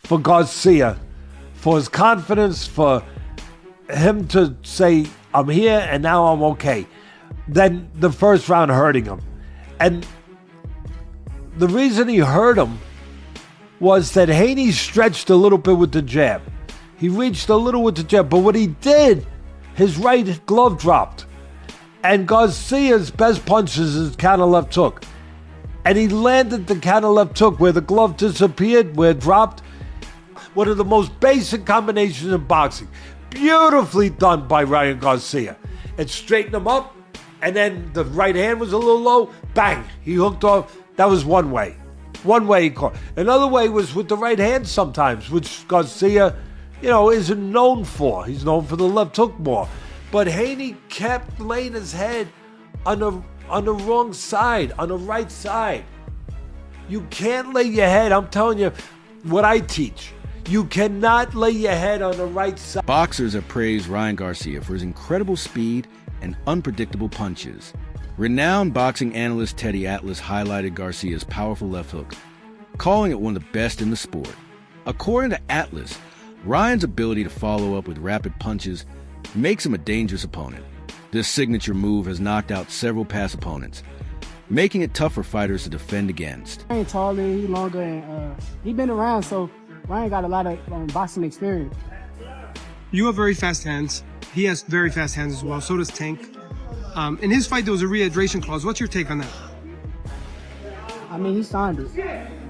for Garcia, for his confidence, for him to say, I'm here and now I'm okay, than the first round hurting him. And the reason he hurt him was that Haney stretched a little bit with the jab. He reached a little with the jab, but what he did, his right glove dropped. And Garcia's best punch is his counter left hook. And he landed the counter left hook where the glove disappeared, where it dropped. One of the most basic combinations in boxing. Beautifully done by Ryan Garcia. It straightened him up, and then the right hand was a little low. Bang! He hooked off. That was one way. One way he caught. Another way was with the right hand sometimes, which Garcia, isn't known for. He's known for the left hook more. But Haney kept laying his head on the wrong side, on the right side. You can't lay your head, I'm telling you what I teach. You cannot lay your head on the right side. Boxers have praised Ryan Garcia for his incredible speed and unpredictable punches. Renowned boxing analyst Teddy Atlas highlighted Garcia's powerful left hook, calling it one of the best in the sport. According to Atlas, Ryan's ability to follow up with rapid punches makes him a dangerous opponent. This signature move has knocked out several past opponents, making it tough for fighters to defend against. He ain't taller, he longer, and he been around, so Ryan got a lot of boxing experience. You have very fast hands. He has very fast hands as well. So does Tank. In his fight, there was a rehydration clause. What's your take on that? I mean, he signed it.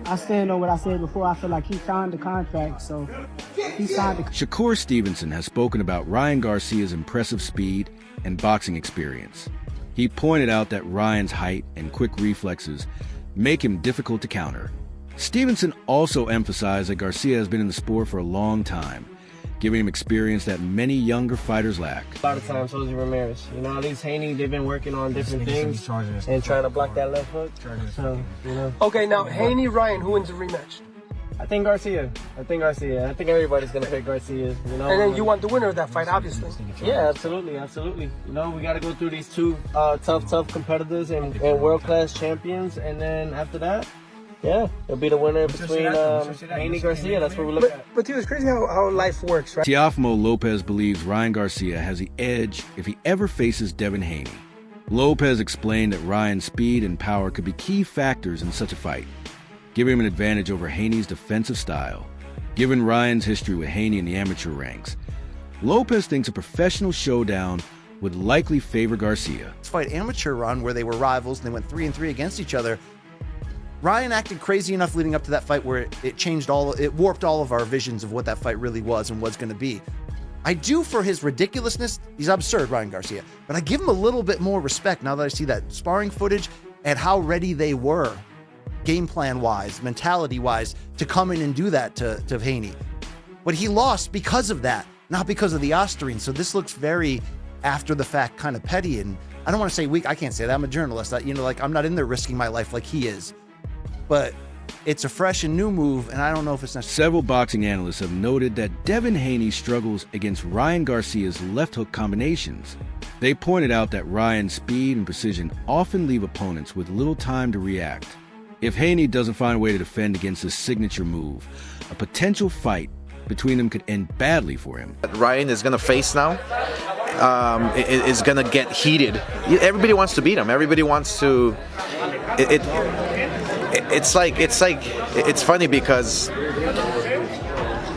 I stand on what I said before. I feel like he signed the contract, so he signed it. Shakur Stevenson has spoken about Ryan Garcia's impressive speed and boxing experience. He pointed out that Ryan's height and quick reflexes make him difficult to counter. Stevenson also emphasized that Garcia has been in the sport for a long time, giving him experience that many younger fighters lack. A lot of times, Jose Ramirez. At least Haney, they've been working on different things and trying to block that left hook. So, Okay, now Haney, Ryan, who wins the rematch? I think Garcia. I think everybody's going to pick Garcia. And then you want the winner of that fight, obviously. Yeah, absolutely. We got to go through these two tough competitors and world-class champions. And then after that, yeah, it'll be the winner between Haney Garcia. That's what we look at. But it's crazy how life works, right? Teofimo Lopez believes Ryan Garcia has the edge if he ever faces Devin Haney. Lopez explained that Ryan's speed and power could be key factors in such a fight, giving him an advantage over Haney's defensive style. Given Ryan's history with Haney in the amateur ranks, Lopez thinks a professional showdown would likely favor Garcia. This fight amateur run where they were rivals and they went 3-3 against each other. Ryan acted crazy enough leading up to that fight where it warped all of our visions of what that fight really was and was going to be. I do for his ridiculousness. He's absurd, Ryan Garcia, but I give him a little bit more respect now that I see that sparring footage and how ready they were, game plan wise, mentality wise, to come in and do that to Haney. But he lost because of that, not because of the Osterine. So this looks very after the fact, kind of petty. And I don't want to say weak. I can't say that. I'm a journalist. I'm not in there risking my life like he is. But it's a fresh and new move, and I don't know if it's necessary. Several boxing analysts have noted that Devin Haney struggles against Ryan Garcia's left hook combinations. They pointed out that Ryan's speed and precision often leave opponents with little time to react. If Haney doesn't find a way to defend against his signature move, a potential fight between them could end badly for him. Ryan is going to face now is going to get heated. Everybody wants to beat him. Everybody wants to. It's funny because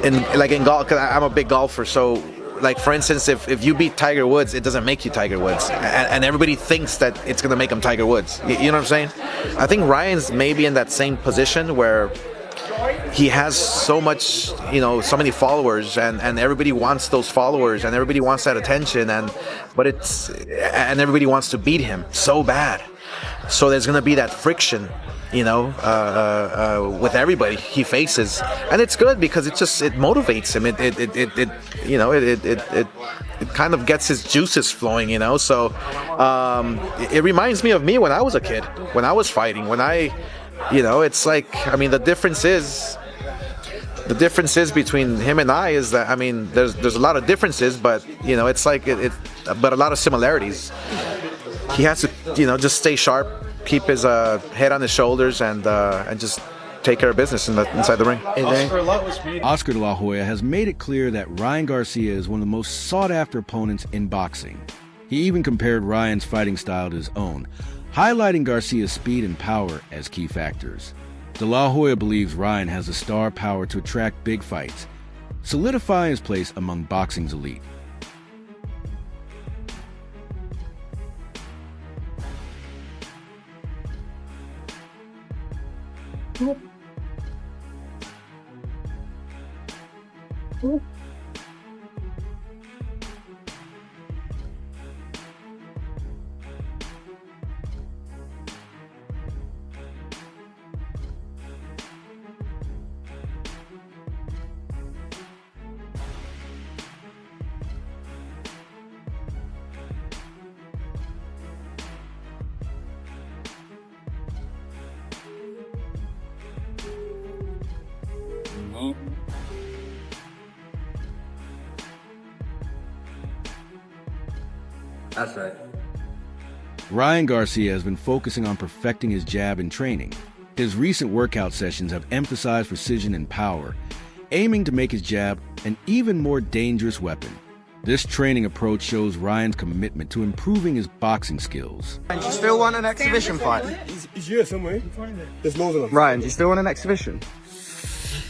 in golf, because I'm a big golfer, so like for instance, if you beat Tiger Woods, it doesn't make you Tiger Woods, and everybody thinks that it's gonna make him Tiger Woods. You know what I'm saying? I think Ryan's maybe in that same position where he has so much, so many followers, and everybody wants those followers, and everybody wants that attention, and everybody wants to beat him so bad. So there's gonna be that friction, with everybody he faces, and it's good because it motivates him. It kind of gets his juices flowing, So it reminds me of me when I was a kid, when I was fighting, it's like, the difference is between him and I is that, there's a lot of differences, but it's like but a lot of similarities. He has to, just stay sharp, keep his head on his shoulders, and just take care of business inside the ring. Oscar De La Hoya has made it clear that Ryan Garcia is one of the most sought-after opponents in boxing. He even compared Ryan's fighting style to his own, highlighting Garcia's speed and power as key factors. De La Hoya believes Ryan has the star power to attract big fights, solidifying his place among boxing's elite. That's right. Ryan Garcia has been focusing on perfecting his jab in training. His recent workout sessions have emphasized precision and power, aiming to make his jab an even more dangerous weapon. This training approach shows Ryan's commitment to improving his boxing skills. Do you still want an exhibition fight? He's here somewhere. There's loads of them. Ryan, do you still want an exhibition?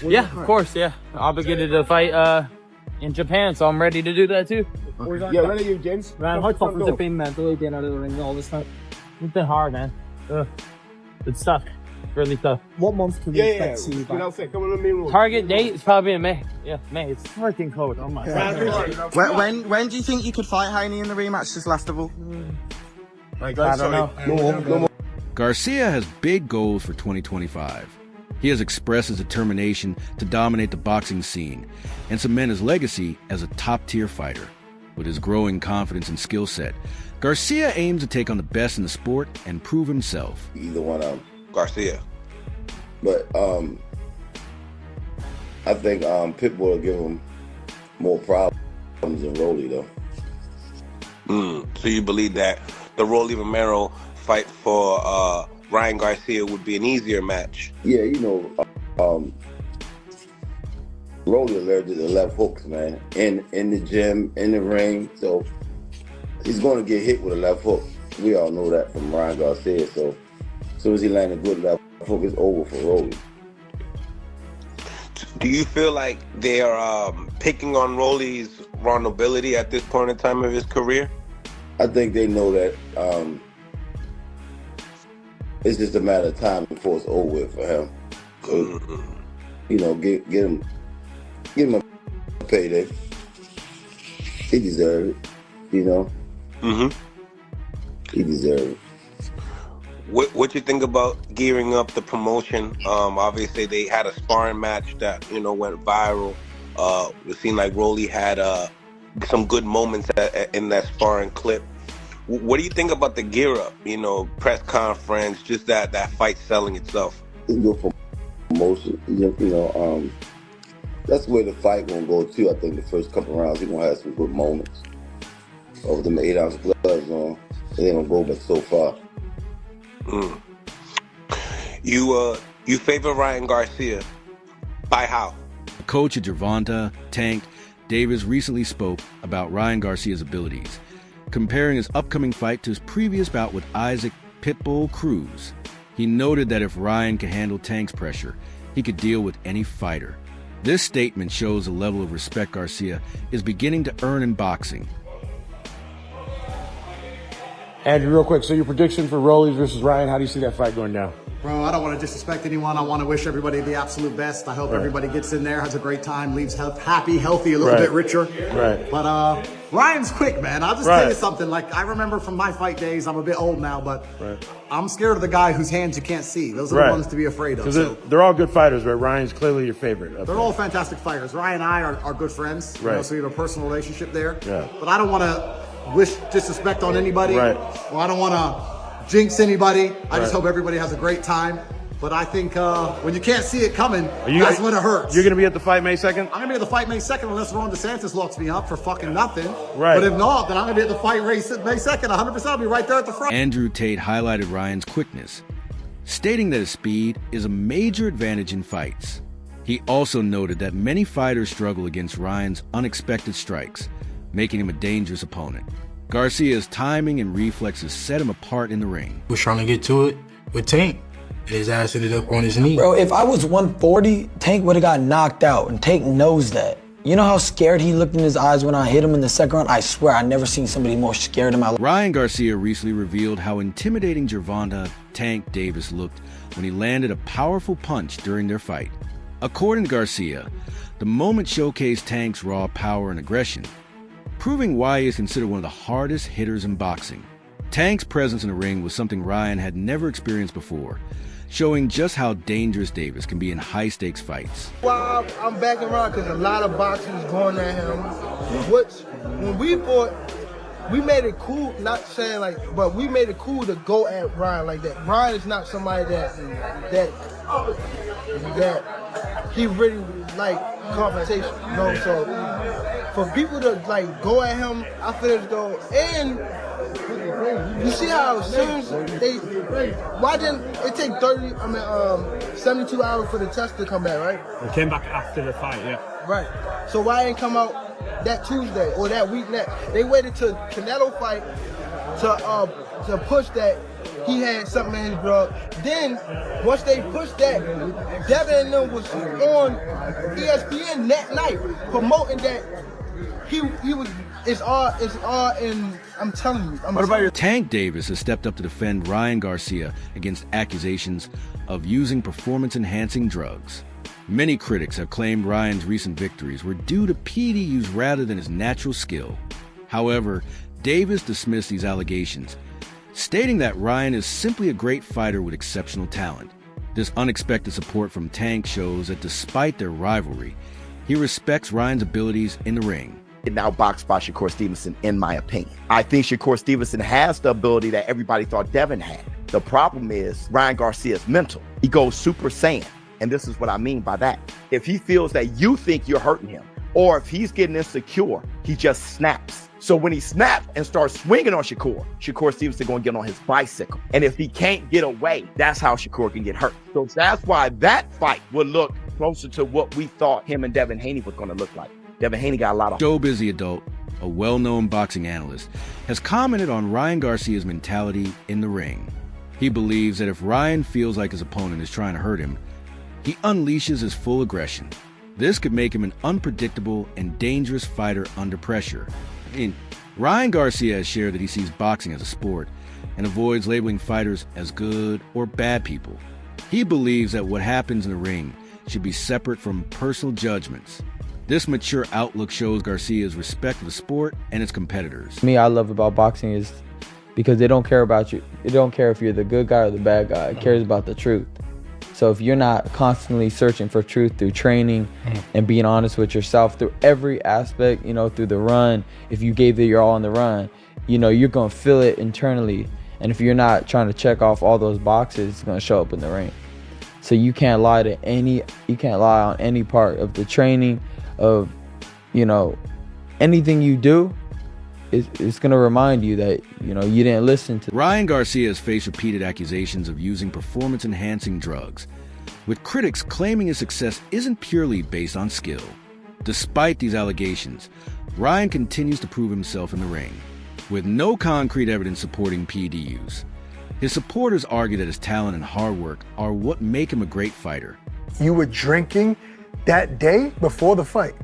Yeah, of course, yeah. Obligated to fight in Japan, so I'm ready to do that too. Okay. Yeah, when are you, James? Man, how tough has it been mentally being out of the ring all this time? It's been hard, man. It's tough. Really tough. What month can we expect to see you back? Target date is probably in May. Yeah, May. It's freaking cold. Oh my god. When do you think you could fight Heine in the rematch this last of all? I don't know. No more. Garcia has big goals for 2025. He has expressed his determination to dominate the boxing scene and cement his legacy as a top-tier fighter. With his growing confidence and skill set, Garcia aims to take on the best in the sport and prove himself. Either one of them. Garcia. But I think Pitbull will give him more problems than Rolly, though. So you believe that the Rolly Romero fight for Ryan Garcia would be an easier match? Yeah, you know, Rolly allergic to left hooks, man. In the gym, in the ring, so he's going to get hit with a left hook. We all know that from Ryan Garcia. So as soon as he lands a good left hook, it's over for Rolly. Do you feel like they're picking on Rolly's vulnerability at this point in time of his career? I think they know that it's just a matter of time before it's over with for him. So, you know, get him a payday. He deserves it, you know. He deserves it. What you think about gearing up the promotion? Obviously, they had a sparring match that went viral. It seemed like Rolly had some good moments in that sparring clip. What do you think about the gear up? Press conference, just that fight selling itself. It's good for promotion. That's where the fight gonna go too. I think the first couple rounds he's gonna have some good moments. Over them 8-ounce gloves on, they ain't gonna go but so far. You favor Ryan Garcia. By how? Coach of Gervonta, Tank, Davis recently spoke about Ryan Garcia's abilities, comparing his upcoming fight to his previous bout with Isaac Pitbull Cruz. He noted that if Ryan can handle Tank's pressure, he could deal with any fighter. This statement shows the level of respect Garcia is beginning to earn in boxing. Andrew, real quick, so your prediction for Rolly versus Ryan, how do you see that fight going down? Bro, I don't want to disrespect anyone. I want to wish everybody the absolute best. I hope everybody gets in there, has a great time, leaves happy, healthy, a little bit richer. But Ryan's quick, man. I'll just tell you something. Like, I remember from my fight days, I'm a bit old now, but I'm scared of the guy whose hands you can't see. Those are the ones to be afraid of. Because they're all good fighters, right? Ryan's clearly your favorite. They're all fantastic fighters. Ryan and I are good friends, so we have a personal relationship there. Yeah. But I don't want to wish disrespect on anybody. Or I don't want to jinx anybody. I just hope everybody has a great time. But I think when you can't see it coming, that's when it hurts. You're going to be at the fight May 2nd? I'm going to be at the fight May 2nd unless Ron DeSantis locks me up for fucking nothing. But if not, then I'm going to be at the fight May 2nd. 100%. I'll be right there at the front. Andrew Tate highlighted Ryan's quickness, stating that his speed is a major advantage in fights. He also noted that many fighters struggle against Ryan's unexpected strikes, making him a dangerous opponent. Garcia's timing and reflexes set him apart in the ring. Was trying to get to it with Tank, and his ass ended up on his knee. Bro, if I was 140, Tank would have got knocked out, and Tank knows that. You know how scared he looked in his eyes when I hit him in the second round? I swear I never seen somebody more scared in my life. Ryan Garcia recently revealed how intimidating Gervonta Tank Davis looked when he landed a powerful punch during their fight. According to Garcia, the moment showcased Tank's raw power and aggression, proving why he is considered one of the hardest hitters in boxing. Tank's presence in the ring was something Ryan had never experienced before, showing just how dangerous Davis can be in high-stakes fights. Well, I'm backing around because a lot of boxers going at him. When we fought, we made it cool, not saying like, but we made it cool to go at Ryan like that. Ryan is not somebody that he really like confrontation, you know? So for people to like go at him, I feel as though, and you see how serious why didn't it take 72 hours for the test to come back, right? It came back after the fight, yeah. Right. So why didn't come out that Tuesday or that week next? They waited till Canelo fight to push that he had something in his drug. Then once they pushed that, Devin and them was on ESPN that night promoting that he was. It's all in. I'm telling you. What about your Tank Davis has stepped up to defend Ryan Garcia against accusations of using performance-enhancing drugs. Many critics have claimed Ryan's recent victories were due to PEDs rather than his natural skill. However, Davis dismissed these allegations, stating that Ryan is simply a great fighter with exceptional talent. This unexpected support from Tank shows that despite their rivalry, he respects Ryan's abilities in the ring. Now boxed by Shakur Stevenson, in my opinion. I think Shakur Stevenson has the ability that everybody thought Devin had. The problem is Ryan Garcia's mental. He goes Super Saiyan, and this is what I mean by that. If he feels that you think you're hurting him, or if he's getting insecure, he just snaps. So when he snaps and starts swinging on Shakur Stevenson going to get on his bicycle. And if he can't get away, that's how Shakur can get hurt. So that's why that fight would look closer to what we thought him and Devin Haney was going to look like. Devin Haney got a lot of... Joe Busy Adult, a well-known boxing analyst, has commented on Ryan Garcia's mentality in the ring. He believes that if Ryan feels like his opponent is trying to hurt him, he unleashes his full aggression. This could make him an unpredictable and dangerous fighter under pressure. Ryan Garcia has shared that he sees boxing as a sport and avoids labeling fighters as good or bad people. He believes that what happens in the ring should be separate from personal judgments. This mature outlook shows Garcia's respect for the sport and its competitors. Me, I love about boxing is because they don't care about you. They don't care if you're the good guy or the bad guy. It cares about the truth. So if you're not constantly searching for truth through training and being honest with yourself through every aspect, you know, through the run, if you gave it your all on the run, you know, you're going to feel it internally. And if you're not trying to check off all those boxes, it's going to show up in the ring. So you can't lie on any part of the training, of, you know, anything you do. It's going to remind you that, you know, you didn't listen to. Ryan Garcia has faced repeated accusations of using performance-enhancing drugs, with critics claiming his success isn't purely based on skill. Despite these allegations, Ryan continues to prove himself in the ring, with no concrete evidence supporting PED use. His supporters argue that his talent and hard work are what make him a great fighter. You were drinking that day before the fight?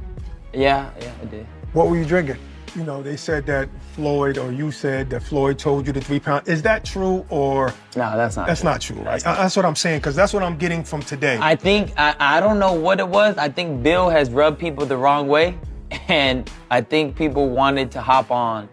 Yeah, I did. What were you drinking? You know, they said that Floyd, or you said that Floyd told you the 3 pound. Is that true, or? No, that's not That's true. not true, right? That's what I'm saying, because that's what I'm getting from today. I think, I don't know what it was. I think Bill has rubbed people the wrong way, and I think people wanted to hop on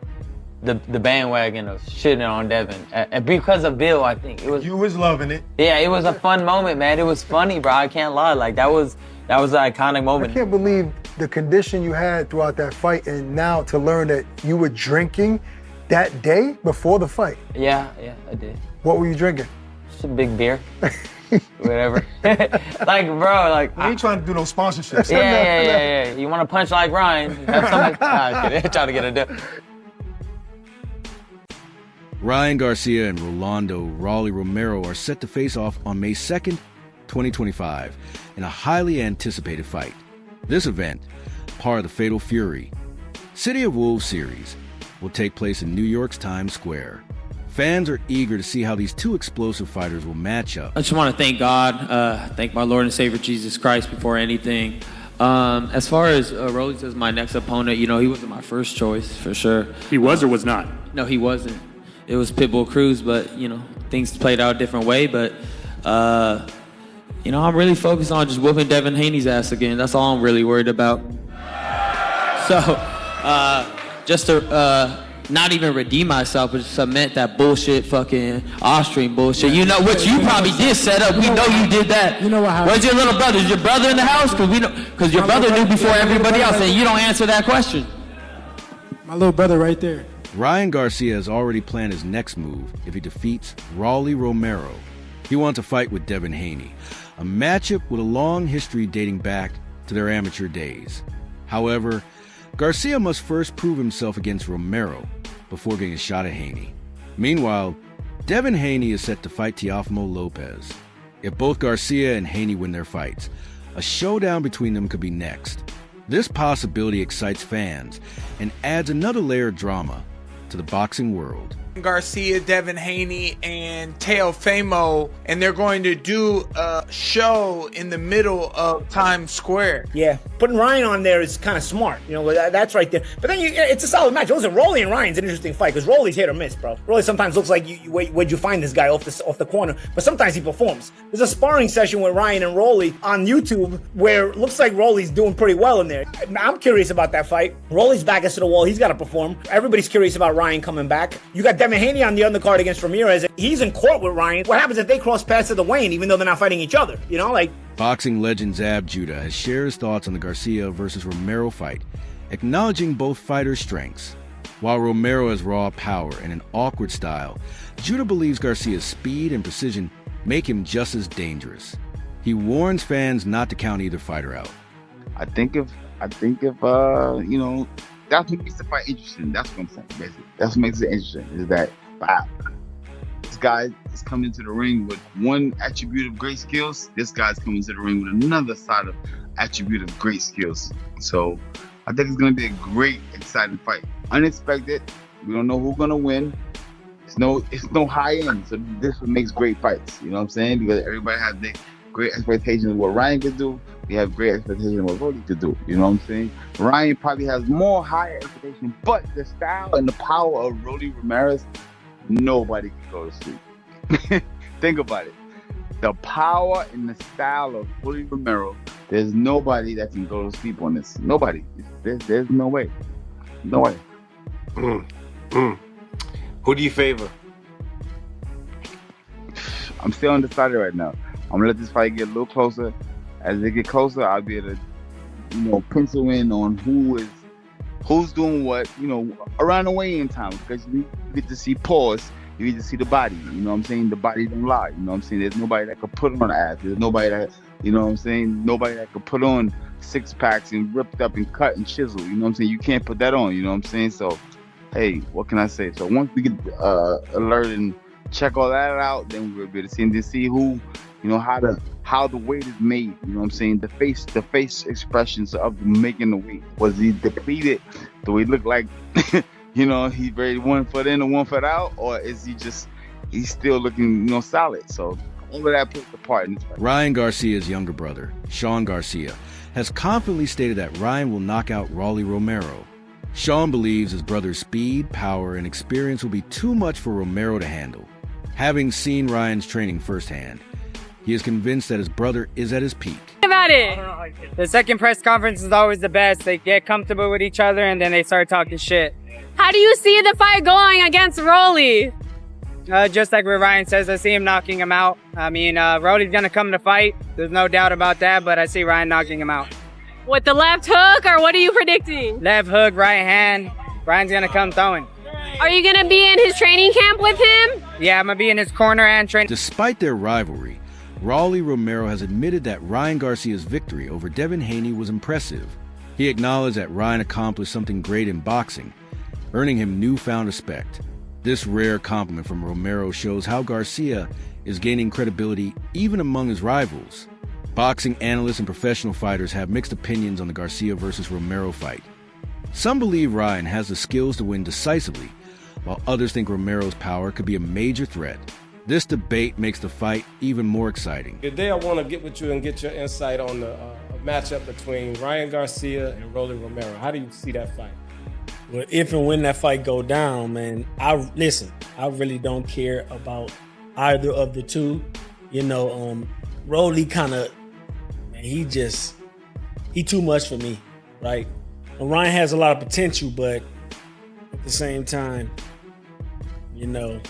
the bandwagon of shitting on Devin. And because of Bill, I think. You was loving it. Yeah, it was a fun moment, man. It was funny, bro. I can't lie. Like, that was an iconic moment. I can't believe the condition you had throughout that fight, and now to learn that you were drinking that day before the fight. Yeah, I did. What were you drinking? Just a big beer. Whatever. Like, bro, like. I ain't trying to do no sponsorships. Yeah. You want to punch like Ryan? Have something. Trying to get a deal. Ryan Garcia and Rolando Rolly Romero are set to face off on May 2nd, 2025, in a highly anticipated fight. This event, part of the Fatal Fury City of Wolves series, will take place in New York's Times Square. Fans are eager to see how these two explosive fighters will match up. I just want to thank God, thank my Lord and Savior Jesus Christ before anything. As far as Rolly as my next opponent, he wasn't my first choice, for sure. He was or was not? No, he wasn't. It was Pitbull Cruz, but, things played out a different way. But, I'm really focused on just whooping Devin Haney's ass again. That's all I'm really worried about. So, just to not even redeem myself, but cement that bullshit fucking Austrian bullshit. Which you probably did set up. We know you did that. You know what happened? Where's your little brother? Is your brother in the house? Because your brother knew before everybody else, and you don't answer that question. My little brother right there. Ryan Garcia has already planned his next move if he defeats Rolly Romero. He wants a fight with Devin Haney, a matchup with a long history dating back to their amateur days. However, Garcia must first prove himself against Romero before getting a shot at Haney. Meanwhile, Devin Haney is set to fight Teofimo Lopez. If both Garcia and Haney win their fights, a showdown between them could be next. This possibility excites fans and adds another layer of drama to the boxing world. Garcia, Devin Haney, and Teofimo, and they're going to do a show in the middle of Times Square. Yeah, putting Ryan on there is kind of smart. That's right there. But then it's a solid match. Listen, Rolly and Ryan's an interesting fight because Rolly's hit or miss, bro. Rolly sometimes looks like where'd you find this guy off the corner, but sometimes he performs. There's a sparring session with Ryan and Rolly on YouTube where it looks like Rolly's doing pretty well in there. I'm curious about that fight. Rolly's back against the wall. He's got to perform. Everybody's curious about Ryan coming back. You got Devin Haney on the undercard against Ramirez. He's in court with Ryan. What happens if they cross paths at the weigh-in, even though they're not fighting each other? Boxing legend Zab Judah has shared his thoughts on the Garcia versus Romero fight, acknowledging both fighters' strengths. While Romero has raw power and an awkward style, Judah believes Garcia's speed and precision make him just as dangerous. He warns fans not to count either fighter out. I think if that's what makes the fight interesting. That's what I'm saying, basically. That's what makes it interesting, is that, wow, this guy is coming into the ring with one attribute of great skills. This guy's coming to the ring with another side of attribute of great skills. So I think it's going to be a great, exciting fight. Unexpected. We don't know who's going to win. It's no high end. So this what makes great fights. You know what I'm saying? Because everybody has their great expectations of what Ryan could do. We have great expectations of what Rolly could do. You know what I'm saying? Ryan probably has more higher expectations, but the style and the power of Rolly Ramirez, nobody can go to sleep. Think about it. The power and the style of Rolly Romero, there's nobody that can go to sleep on this. Nobody. There's no way. No way. Who do you favor? I'm still undecided right now. I'm gonna let this fight get a little closer. As they get closer, I'll be able to, pencil in on who's doing what, around the weigh-in time. Because you get to see pause, you get to see the body. You know what I'm saying? The body don't lie. You know what I'm saying? There's nobody that could put on ass. There's nobody that, nobody that could put on six packs and ripped up and cut and chisel. You know what I'm saying? You can't put that on. You know what I'm saying? So, hey, what can I say? So once we get alert and check all that out, then we'll be able to see who, how the weight is made. You know what I'm saying? The face expressions of making the weight. Was he depleted? Do he look like, he's ready 1 foot in and 1 foot out? Or is he's still looking, solid? So all of that plays a part in this fight. Ryan Garcia's younger brother, Sean Garcia, has confidently stated that Ryan will knock out Rolly Romero. Sean believes his brother's speed, power, and experience will be too much for Romero to handle. Having seen Ryan's training firsthand, he is convinced that his brother is at his peak. About it. The second press conference is always the best. They get comfortable with each other and then they start talking shit. How do you see the fight going against Rolly? Just like what Ryan says, I see him knocking him out. I mean, Rolly's gonna come to fight. There's no doubt about that, but I see Ryan knocking him out. With the left hook, or what are you predicting? Left hook, right hand. Ryan's gonna come throwing. Are you gonna be in his training camp with him? Yeah, I'm gonna be in his corner and train. Despite their rivalry, Rolly Romero has admitted that Ryan Garcia's victory over Devin Haney was impressive. He acknowledged that Ryan accomplished something great in boxing, earning him newfound respect. This rare compliment from Romero shows how Garcia is gaining credibility even among his rivals. Boxing analysts and professional fighters have mixed opinions on the Garcia versus Romero fight. Some believe Ryan has the skills to win decisively, while others think Romero's power could be a major threat. This debate makes the fight even more exciting. Today I want to get with you and get your insight on the matchup between Ryan Garcia and Rolly Romero. How do you see that fight? Well, if and when that fight go down, man, I really don't care about either of the two. You know, Rolly kind of, man, he too much for me, right? And Ryan has a lot of potential, but at the same time, you know,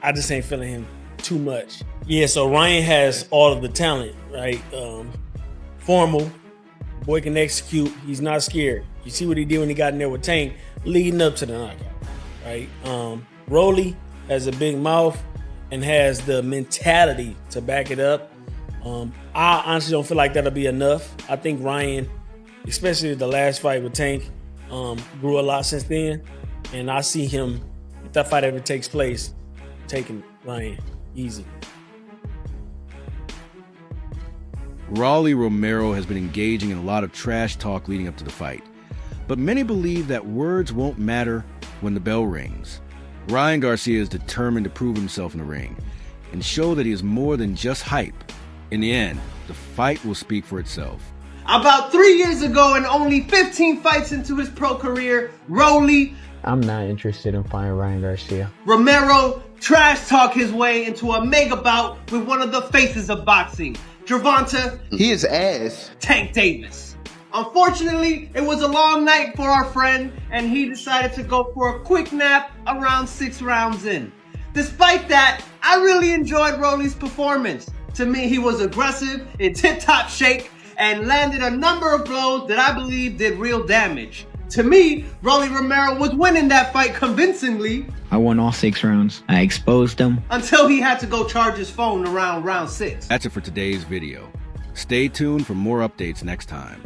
I just ain't feeling him too much. Yeah, so Ryan has all of the talent, right? Formal, boy can execute, he's not scared. You see what he did when he got in there with Tank, leading up to the knockout, right? Rolly has a big mouth and has the mentality to back it up. I honestly don't feel like that'll be enough. I think Ryan, especially the last fight with Tank, grew a lot since then. And I see him, if that fight ever takes place, taking Ryan easy. Rolly Romero has been engaging in a lot of trash talk leading up to the fight. But many believe that words won't matter when the bell rings. Ryan Garcia is determined to prove himself in the ring and show that he is more than just hype. In the end, the fight will speak for itself. About 3 years ago and only 15 fights into his pro career, Rolly, I'm not interested in fighting Ryan Garcia. Romero trash talk his way into a mega bout with one of the faces of boxing, Gervonta, his ass, Tank Davis. Unfortunately, it was a long night for our friend, and he decided to go for a quick nap around 6 rounds in. Despite that, I really enjoyed Rolly's performance. To me, he was aggressive, in tip-top shape, and landed a number of blows that I believe did real damage. To me, Rolly Romero was winning that fight convincingly. I won all 6 rounds. I exposed him. Until he had to go charge his phone around round 6. That's it for today's video. Stay tuned for more updates next time.